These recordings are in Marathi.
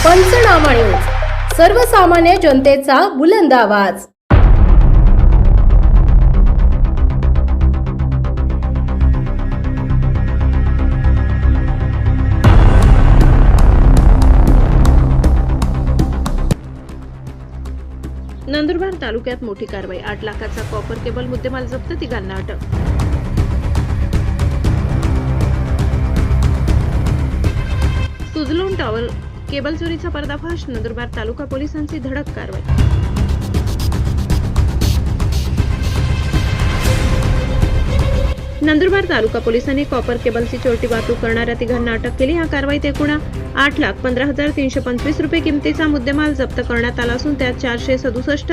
पंचनामा न्यूज, सर्वसामान्य जनतेचा बुलंद आवाज। नंदुरबार तालुक्यात मोठी कारवाई। 8 लाखाचा कॉपर केबल मुद्देमाल जप्त, तिघांना अटक। सुजलोन टॉवर केबल चोरीचा पर्दाफाश, नंदुरबार तालुका पोलिसांची धडक कारवाई। नंदुरबार तालुका पोलिसांनी कॉपर केबलची चोरटी वाहतूक करणाऱ्या तिघांना अटक केली। या कारवाईत एकूण 8,15,325 रुपये किमतीचा मुद्देमाल जप्त करण्यात आला असून त्यात 467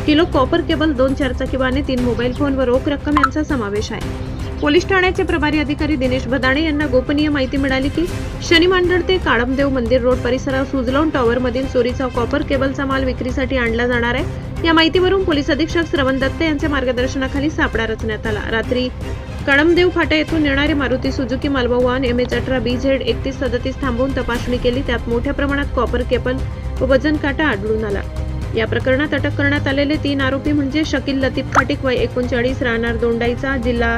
किलो कॉपर केबल, 2 चारचाकी वाहने, 3 मोबाईल फोन व रोख रक्कम यांचा समावेश आहे। पोलीस ठाण्याचे प्रभारी अधिकारी दिनेश भदाणे यांना गोपनीय माहिती मिळाली की शनी मांडर ते काळमदेव मंदिर रोड परिसरात सुजलोन टॉवर मधील चोरीचा कॉपर केबलचा माल विक्रीसाठी आणला जाणार आहे। या माहितीवरून पोलीस अधीक्षक श्रवण दत्ते यांच्या मार्गदर्शनाखाली सापळा रचण्यात आला। रात्री काळमदेव फाटा येथून येणारे मारुती सुझुकी मालवाहू वाहन MH18 BZ 3137 थांबवून तपासणी केली। त्यात मोठ्या प्रमाणात कॉपर केबल व वजन काटा आढळून आला। या प्रकरणात अटक करण्यात आलेले 3 आरोपी म्हणजे शकील लतीफ खाटिक वय 39 राहणार दोंडाईचा जिल्हा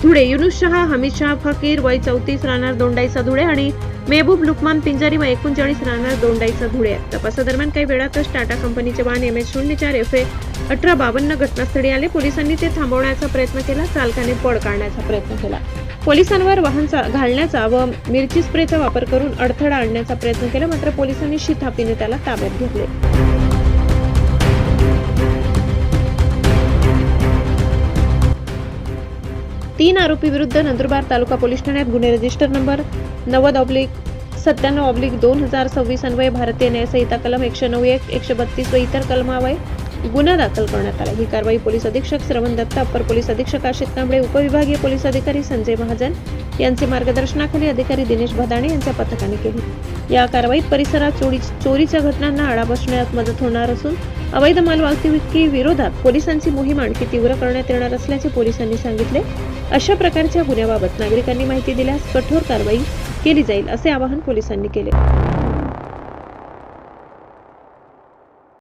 धुळे, युनुस शहा हमीद शाह फकीर वय 34 राहणार दोंडाईचा धुळे आणि मेहबूब लुकमान पिंजारी वय 39 राहणार दोंडाईचा धुळे। तपासादरम्यान काही वेळातच टाटा कंपनीचे वाहन MH04 FA 1852 घटनास्थळी आले। पोलिसांनी ते थांबवण्याचा प्रयत्न केला, चालकाने पळ काढण्याचा प्रयत्न केला। पोलिसांवर वाहन घालण्याचा व मिरची स्प्रेचा वापर करून अडथळा आणण्याचा प्रयत्न केला, मात्र पोलिसांनी शिथापीने त्याला ताब्यात घेतले। 3 आरोपी विरुद्ध नंदुरबार तालुका पोलीस ठाण्यात गुन्हे रजिस्टर नंबर 90/97/2026 अन्वये भारतीय न्याय संहिता कलम 109(1), 132 व इतर कलमान्वये गुन्हा दाखल करण्यात आला। ही कारवाई पोलीस अधीक्षक श्रवण दत्त, अप्पर पोलीस अधीक्षक आशिष कांबळे, उपविभागीय पोलीस अधिकारी संजय महाजन यांचे मार्गदर्शनाखाली अधिकारी दिनेश भदाणे यांच्या पथकाने केली। या कारवाईत परिसरात चोरीच्या घटनांना आळा बसण्यात मदत होणार असून अवैध माल वाहतुकी विरोधात पोलिसांची मोहीम आणखी तीव्र करण्यात येणार असल्याचे पोलिसांनी सांगितले। अशा प्रकारच्या गुन्ह्याबाबत नागरिकांनी माहिती दिल्यास कठोर कारवाई केली जाईल असे आवाहन पोलिसांनी केले।